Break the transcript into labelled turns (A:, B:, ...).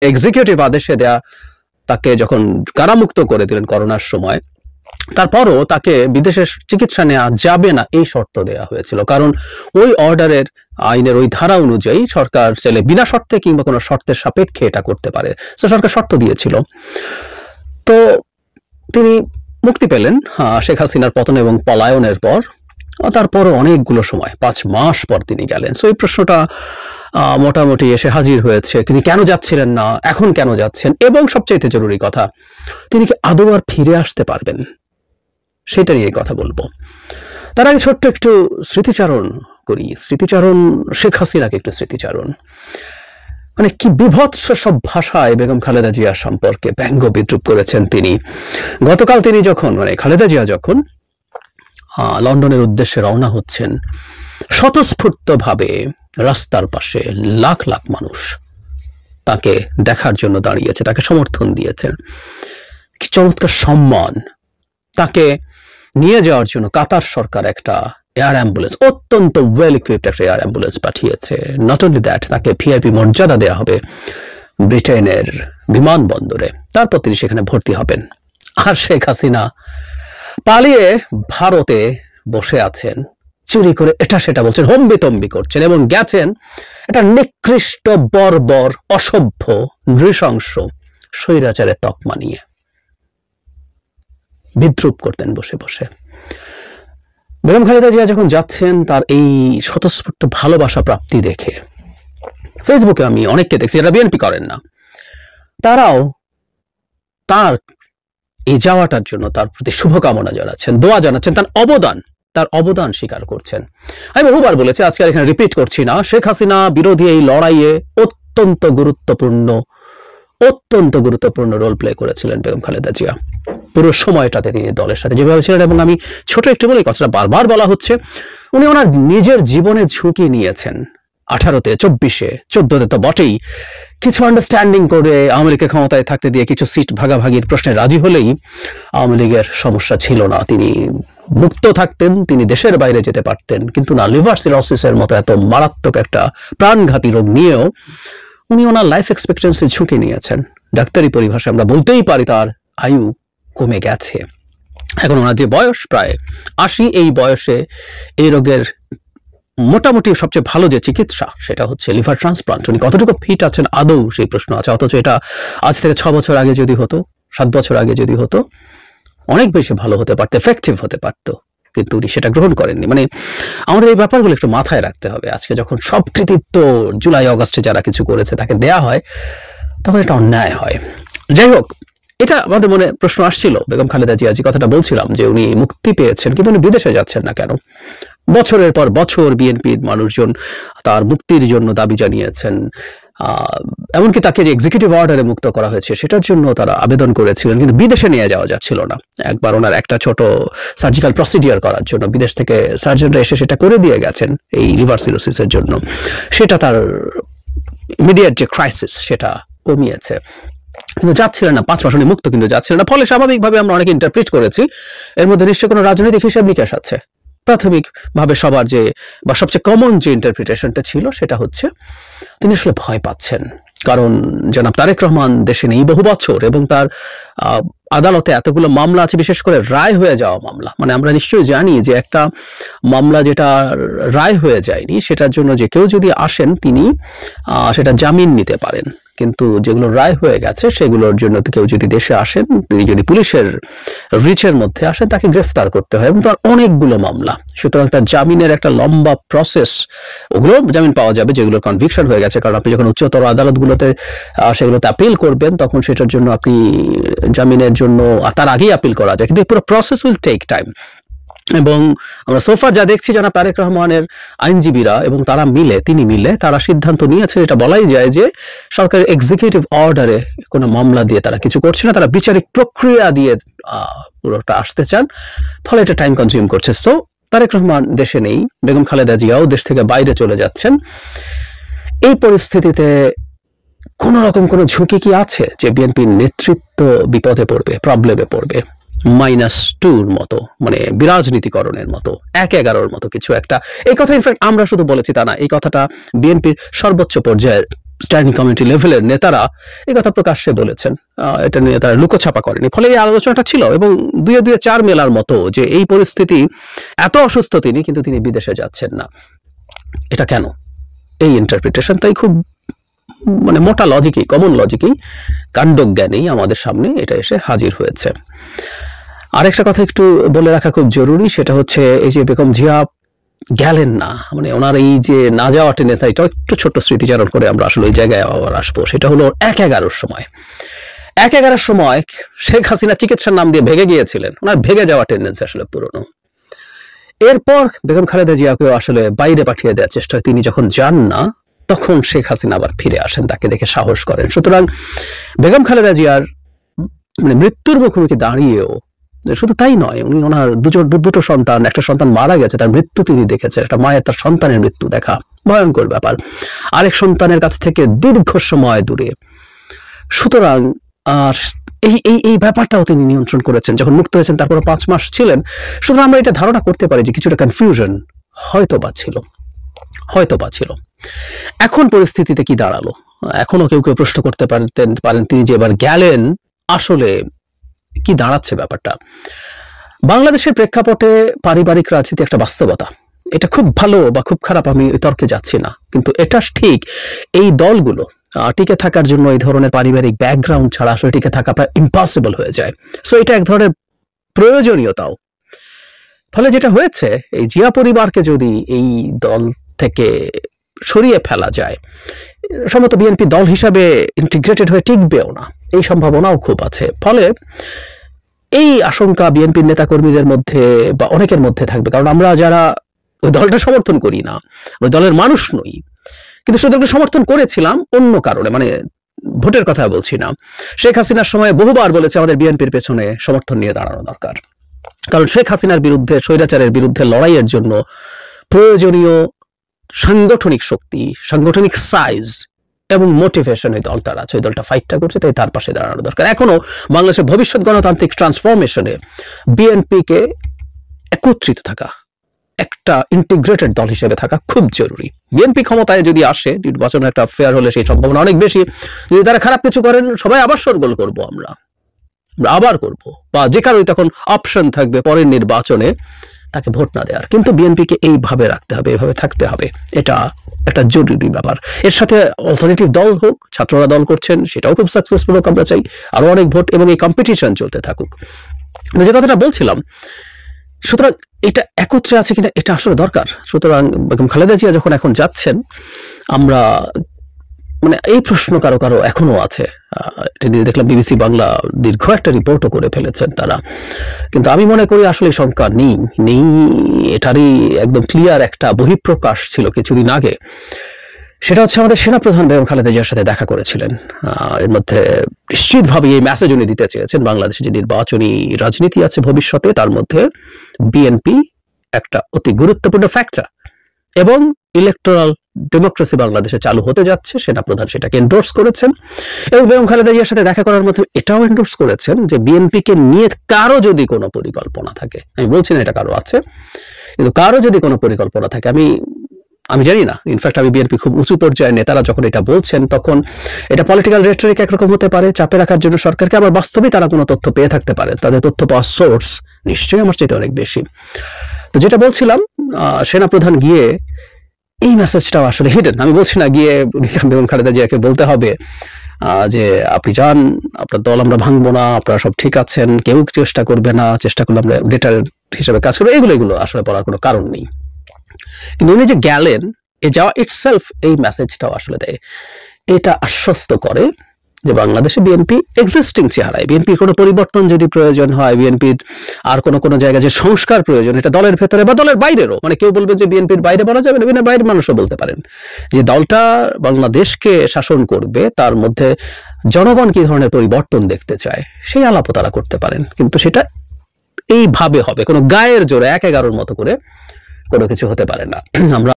A: Executive আদেশে দেয়া তাকে যখন কারামুক্ত করে দিলেন করোনার সময়, তারপরও তাকে বিদেশে চিকিৎসা নেওয়া যাবে না এই শর্ত দেয়া হয়েছিল। কারণ ওই অর্ডারের আইনের ওই ধারা অনুযায়ী সরকার চাইলে বিনা শর্তে কিংবা কোনো শর্তের সাপেক্ষে এটা করতে পারে। তো সরকার শর্ত দিয়েছিল। তো তিনি মুক্তি পেলেন শেখ হাসিনার পতন এবং পলায়নের পর। তারপরও অনেকগুলো সময় 5 মাস পর তিনি গেলেন। সো এই প্রশ্নটা মোটামুটি এসে হাজির হয়েছে, তিনি কেন যাচ্ছিলেন না, এখন কেন যাচ্ছেন, এবং সবচেয়ে জরুরি কথা, তিনি কি আদৌ আর ফিরে আসতে পারবেন, সেটা নিয়ে কথা বলবো। তার আগে ছোট্ট একটু স্মৃতিচারণ করি। স্মৃতিচারণ, শেখ হাসিনাকে একটু স্মৃতিচারণ। মানে কি বিভৎস সব ভাষায় বেগম খালেদা জিয়া সম্পর্কে ব্যঙ্গ বিদ্রুপ করেছেন তিনি। গতকাল তিনি যখন খালেদা জিয়া যখন লন্ডনের উদ্দেশ্যে রওনা হচ্ছেন, স্বতঃস্ফূর্তভাবে রাস্তার পাশে লাখ লাখ মানুষ তাকে দেখার জন্য দাঁড়িয়েছে, তাকে সমর্থন দিয়েছেন। কি চমৎকার সম্মান! তাকে নিয়ে যাওয়ার জন্য কাতার সরকার একটা এয়ার অ্যাম্বুলেন্স, অত্যন্ত ওয়েল ইকুইপড একটা এয়ার অ্যাম্বুলেন্স পাঠিয়েছে। নট অনলি দ্যাট, তাকে ভিআইপি মর্যাদা দেওয়া হবে ব্রিটেনের বিমানবন্দরে, তারপর তিনি সেখানে ভর্তি হবেন। আর শেখ হাসিনা পালিয়ে ভারতে বসে আছেন, চুরি করে এটা সেটা বলছেন, হম্বিতম্বি করছেন, এবং গেছেন এটা নিকৃষ্ট, বর্বর, অসভ্য, নৃশংস স্বৈরাচারের তকমা নিয়ে বিদ্রুপ করতেন বসে বসে। বেগম খালেদা জিয়া যখন যাচ্ছেন, তার এই স্বতঃস্ফূর্ত ভালোবাসা প্রাপ্তি দেখে ফেসবুকে আমি অনেককে দেখছি, যারা বিএনপি করেন না, তারাও তার এই যাওয়াটার জন্য তার প্রতি শুভকামনা জানাচ্ছেন, দোয়া জানাচ্ছেন, তার অবদান স্বীকার করছেন। আমি বহুবার বলেছি, আজকে এখানে রিপিট করছি না, শেখ হাসিনা বিরোধী এই লড়াইয়ে অত্যন্ত গুরুত্বপূর্ণ রোল প্লে করেছিলেন বেগম খালেদা জিয়া। পুরো সময়টাতে তিনি দলের সাথে যেভাবে ছিলেন, এবং আমি ছোট একটু বলে কথাটা বারবার বলা হচ্ছে, উনি ওনার নিজের জীবনে ঝুঁকি নিয়েছেন। 18-তে, 24-এ, 14-তে তো বটেই, কিছু আন্ডারস্ট্যান্ডিং করে আওয়ামী লীগকে ক্ষমতায় থাকতে দিয়ে কিছু সিট ভাগাভাগির প্রশ্নে রাজি হলেই আওয়ামী লীগের সমস্যা ছিল না, তিনি মুক্ত থাকতেন, তিনি দেশের বাইরে যেতে পারতেন। কিন্তু না, লিভার সিরোসিসের মতো এত মারাত্মক একটা প্রাণঘাতী রোগ নিয়েও উনি ওনার লাইফ এক্সপেক্টেন্সি ঝুঁকি নিয়েছেন। ডাক্তারি পরিভাষায় আমরা বলতেই পারি তার আয়ু কমে গেছে। এখন ওনার যে বয়স প্রায় 80, এই বয়সে এই রোগের মোটামুটি সবচেয়ে ভালো যে চিকিৎসা সেটা হচ্ছে লিভার ট্রান্সপ্লান্ট। উনি কতটুকু ফিট আছেন আদৌ, সেই প্রশ্ন আছে। অথচ এটা আজ থেকে 6 বছর আগে যদি হতো, 7 বছর আগে যদি হতো, অনেক বেশি ভালো হতে পারতো, এফেক্টিভ হতে পারতো, কিন্তু উনি সেটা গ্রহণ করেননি। মানে আমাদের এই ব্যাপারগুলো একটু মাথায় রাখতে হবে। আজকে যখন সব কৃতিত্ব জুলাই অগাস্টে যারা কিছু করেছে তাকে দেয়া হয়, তখন এটা অন্যায় হয়। যাই হোক, এটা আমাদের মনে প্রশ্ন আসছিল বেগম খালেদা জিয়া, যে কথাটা বলছিলাম যে উনি মুক্তি পেয়েছেন, কিন্তু উনি বিদেশে যাচ্ছেন না কেন? বছরের পর বছর বিএনপির মানুষজন তার মুক্তির জন্য দাবি জানিয়েছেন, এমনকি তাকে যে এক্সিকিউটিভ অর্ডারে মুক্ত করা হয়েছে সেটার জন্য তারা আবেদন করেছিলেন, কিন্তু বিদেশে নিয়ে যাওয়া যাচ্ছিল না। একবার ওনার একটা ছোট সার্জিক্যাল প্রসিডিওর করার জন্য বিদেশ থেকে সার্জনরা এসে সেটা করে দিয়ে গেছেন এই লিভার সিরোসিসের জন্য। সেটা তার ইমিডিয়েট যে ক্রাইসিস সেটা কমিয়েছে, কিন্তু যাচ্ছিলেন না। 5 মাস উনি মুক্ত, কিন্তু যাচ্ছিলেন না। ফলে স্বাভাবিকভাবে আমরা অনেকে ইন্টারপ্রিট করেছি এর মধ্যে নিশ্চয়ই কোনো রাজনৈতিক হিসাব নিকাশ আছে। প্রাথমিকভাবে সবার যে বা সবচেয়ে কমন যে ইন্টারপ্রিটেশনটা ছিল সেটা হচ্ছে তিনি আসলে ভয় পাচ্ছেন, কারণ জনাব তারেক রহমান দেশে নেই বহু বছর, এবং তার আদালতে এতগুলো মামলা আছে, বিশেষ করে রায় হয়ে যাওয়া মামলা। মানে আমরা নিশ্চয়ই জানি যে একটা মামলা যেটা রায় হয়ে যায়নি, সেটার জন্য যে কেউ যদি আসেন তিনি সেটা জামিন নিতে পারেন, কিন্তু যেগুলো রায় হয়ে গেছে সেগুলোর জন্য কেউ যদি দেশে আসেন, তিনি যদি পুলিশের রিচের মধ্যে আসেন, তাকে গ্রেফতার করতে হয়, এবং তার অনেকগুলো মামলা। সুতরাং তার জামিনের একটা লম্বা প্রসেস। ওগুলো জামিন পাওয়া যাবে যেগুলোর কনভিকশন হয়ে গেছে, কারণ আপনি যখন উচ্চতর আদালতগুলোতে সেগুলোতে আপিল করবেন, তখন সেটার জন্য আপনি জামিনের জন্য তার আগেই আপিল করা যায়, কিন্তু পুরো প্রসেস উইল টেক টাইম। এবং আমরা সোফার যা দেখছি, জানা তারেক রহমানের আইনজীবীরা এবং তিনি মিলে তারা সিদ্ধান্ত নিয়েছে, এটা বলাই যায় যে সরকারের এক্সিকিউটিভ অর্ডারে কোনো মামলা দিয়ে তারা কিছু করছে না, তারা বিচারিক প্রক্রিয়া দিয়ে পুরোটা আসতে চান, ফলে এটা টাইম কনজিউম করছে। সো তারেক রহমান দেশে নেই, বেগম খালেদা জিয়াও দেশ থেকে বাইরে চলে যাচ্ছেন। এই পরিস্থিতিতে কোন রকম কোনো ঝুঁকি কি আছে যে বিএনপির নেতৃত্ব বিপদে পড়বে, প্রবলেমে পড়বে? -2 মতো, মানে বিরাজনীতিকরণের মতো, 1-11 মতো কিছু একটা। এই কথা ইনফ্যাক্ট আমরা শুধু বলেছি তা না, এই কথাটা বিএনপির সর্বোচ্চ পর্যায়ের স্ট্যান্ডিং কমিটি লেভেলের নেতারা এই কথা প্রকাশ্যে বলেছেন, এটা নিয়ে তারা লুকোছাপা করেনি। ফলে এই আলোচনাটা ছিল এবং দুয়ে দুয়ে চার মেলার মতো যে এই পরিস্থিতি, এত অসুস্থ তিনি, কিন্তু তিনি বিদেশে যাচ্ছেন না। এটা কেন? এই ইন্টারপ্রিটেশনটাই খুব মানে মোটা লজিকই, কমন লজিকই, কাণ্ডজ্ঞানেই আমাদের সামনে এটা এসে হাজির হয়েছে। আরেকটা কথা একটু বলে রাখা খুব জরুরি, সেটা হচ্ছে এই যে বেগম জিয়া গেলেন না, মানে ওনার এই যে না যাওয়া টেনেসা, এটা একটু ছোট্ট স্মৃতিচারণ করে আমরা আসলে ওই জায়গায় আবার আসবো। সেটা হলো 1/11 সময় 1/11 সময় শেখ হাসিনা চিকিৎসার নাম দিয়ে ভেগে গিয়েছিলেন, ওনার ভেগে যাওয়া টেন্ডেন্সি আসলে পুরনো। এরপর বেগম খালেদা জিয়াকেও আসলে বাইরে পাঠিয়ে দেওয়ার চেষ্টা হয়। তিনি যখন যান না তখন শেখ হাসিনা আবার ফিরে আসেন, তাকে দেখে সাহস করেন। সুতরাং বেগম খালেদা জিয়ার মানে মৃত্যুর মুখোমুখি দাঁড়িয়েও শুধু তাই নয়, উনি ওনার দুটো সন্তান, একটা সন্তান মারা গেছে, তার মৃত্যু তিনি দেখেছেন। একটা মায়ের তার সন্তানের মৃত্যু দেখা ভয়ঙ্কর ব্যাপার, আরেক সন্তানের কাছ থেকে দীর্ঘ সময় দূরে। সুতরাং আর এই ব্যাপারটাও তিনি নিয়ন্ত্রণ করেছেন। যখন মুক্ত হয়েছেন তারপর 5 মাস ছিলেন। সুতরাং আমরা এটা ধারণা করতে পারি যে কিছুটা কনফিউশন হয়তোবা ছিল। এখন পরিস্থিতিতে কি দাঁড়ালো? এখনো কেউ প্রশ্ন করতে পারেন তিনি যে এবার গেলেন, আসলে কি দাঁড়াচ্ছে ব্যাপারটা? বাংলাদেশের প্রেক্ষাপটে পারিবারিক রাজনীতি একটা বাস্তবতা। এটা খুব ভালো বা খুব খারাপ আমি তর্কে যাচ্ছি না, কিন্তু এটা ঠিক এই দলগুলো টিকে থাকার জন্য এই ধরনের পারিবারিক ব্যাকগ্রাউন্ড ছাড়া আসলে টিকে থাকা প্রায় ইম্পসিবল হয়ে যায়। সো এটা এক ধরনের প্রয়োজনীয়তাও। ফলে যেটা হয়েছে, এই জিয়া পরিবারকে যদি এই দল থেকে সরিয়ে ফেলা যায়, সম্ভবত বিএনপি দল হিসাবে ইন্টিগ্রেটেড হয়ে টিকবেও না, এই সম্ভাবনাও খুব আছে। ফলে এই আশঙ্কা বিএনপির নেতাকর্মীদের মধ্যে বা অনেকের মধ্যে থাকবে, কারণ আমরা যারা ওই দলটা সমর্থন করি না, ওই দলের মানুষ নই, কিন্তু সেই দলকে সমর্থন করেছিলাম অন্য কারণে, মানে ভোটের কথা বলছি না। শেখ হাসিনার সময় বহুবার বলেছে আমাদের বিএনপির পেছনে সমর্থন নিয়ে দাঁড়ানো দরকার, কারণ শেখ হাসিনার বিরুদ্ধে, স্বৈরাচারের বিরুদ্ধে লড়াইয়ের জন্য প্রয়োজনীয় সাংগঠনিক শক্তি, সাংগঠনিক সাইজ এবং মোটিভেশন ওই দলটার আছে। ওই দলটা ফাইটটা করছে, তাই তার পাশে দাঁড়ানো দরকার। এখনো বাংলাদেশের ভবিষ্যৎ গণতান্ত্রিক ট্রান্সফরমেশনে বিএনপিকে একত্রিত থাকা, একটা ইন্টিগ্রেটেড দল হিসেবে থাকা খুব জরুরি। বিএনপি ক্ষমতায় যদি আসে, নির্বাচন একটা ফেয়ার হলে সেই সম্ভাবনা অনেক বেশি। যদি তারা খারাপ কিছু করেন, সবাই আবার শোরগোল করবো, আমরা আবার করব, বা যে কারোই তখন অপশন থাকবে পরের নির্বাচনে তাকে ভোট না দেওয়ার। কিন্তু বিএনপিকে এইভাবে রাখতে হবে, এইভাবে থাকতে হবে, এটা একটা জরুরি ব্যাপার। এর সাথে অল্টারনেটিভ দল হোক, ছাত্ররা দল করছেন, সেটাও খুব সাকসেসফুল হোক, আমরা চাই আরো অনেক ভোট এবং এই কম্পিটিশন চলতে থাকুক। যে কথাটা বলছিলাম, সুতরাং এটা একত্রে আছে কিনা এটা আসলে দরকার। সুতরাং বেগম খালেদা জিয়া যখন এখন যাচ্ছেন, আমরা মানে এই প্রশ্ন কারো কারো এখনো আছে। দেখলাম বিবিসি বাংলা দীর্ঘ একটা রিপোর্টও করে ফেলেছেন তারা, কিন্তু আমি মনে করি আসলে শঙ্কা নেই। এটারই একদম ক্লিয়ার একটা বহিঃপ্রকাশ ছিল কিছুদিন আগে। সেটা হচ্ছে আমাদের সেনাপ্রধান বেগম খালেদা জিয়ার সাথে দেখা করেছিলেন। এর মধ্যে নিশ্চিতভাবে এই মেসেজ উনি দিতে চেয়েছেন, বাংলাদেশে যে নির্বাচনী রাজনীতি আছে ভবিষ্যতে, তার মধ্যে বিএনপি একটা অতি গুরুত্বপূর্ণ ফ্যাক্টর এবং ইলেকটোরাল ডেমোক্রেসি বাংলাদেশে চালু হতে যাচ্ছে। সেনাপ্রধান সেটাকে এন্ডোর্স করেছেন এবং বেগম খালেদা জিয়ার সাথে দেখা করার মধ্যে এটাও এন্ডোর্স করেছেন যে বিএনপিকে নিয়ে কারো যদি কোনো পরিকল্পনা থাকে, আমি বলছি না এটা কারো আছে, কিন্তু কারো যদি কোনো পরিকল্পনা থাকে, আমি জানি না, ইনফ্যাক্ট আমি বিএনপি খুব উঁচু পর্যায়ের নেতারা যখন এটা বলছেন, তখন এটা পলিটিক্যাল রেটরিক একরকম হতে পারে, চাপে রাখার জন্য সরকারকে, আবার বাস্তবে তারা কোনো তথ্য পেয়ে থাকতে পারে, তাদের তথ্য পাওয়ার সোর্স নিশ্চয়ই আমার চাইতে অনেক বেশি। তো যেটা বলছিলাম, সেনাপ্রধান গিয়ে এই মেসেজটাও আসলে হিডেন। আমি বলছি না গিয়ে বেগম খালেদা জিয়াকে বলতে হবে যে আপনি যান, আপনার দল আমরা ভাঙবো না, আপনারা সব ঠিক আছেন, কেউ চেষ্টা করবে না, চেষ্টা করলে আমরা ডেটার হিসেবে কাজ করবো, এগুলো আসলে পড়ার কোনো কারণ নেই। কিন্তু উনি যে গেলেন, এ যাওয়া ইটসেলফ এই মেসেজটাও আসলে দেয়, এটা আশ্বস্ত করে যে বাংলাদেশে বিএনপি এক্সিস্টিং চেহারায়, বিএনপির কোনো পরিবর্তন যদি প্রয়োজন হয়, বিএনপির আর কোনো জায়গায় যে সংস্কার প্রয়োজন, এটা দলের ভেতরে বা দলের বাইরেরও, মানে কেউ বলবে যে বিএনপির বাইরে বলা যাবে না, বিএনপির বাইরের মানুষও বলতে পারেন যে দলটা বাংলাদেশকে শাসন করবে, তার মধ্যে জনগণ কি ধরনের পরিবর্তন দেখতে চায়, সেই আলাপও তারা করতে পারেন। কিন্তু সেটা এইভাবে হবে, কোনো গায়ের জোরে 1/11 মতো করে কোনো কিছু হতে পারে না। আমরা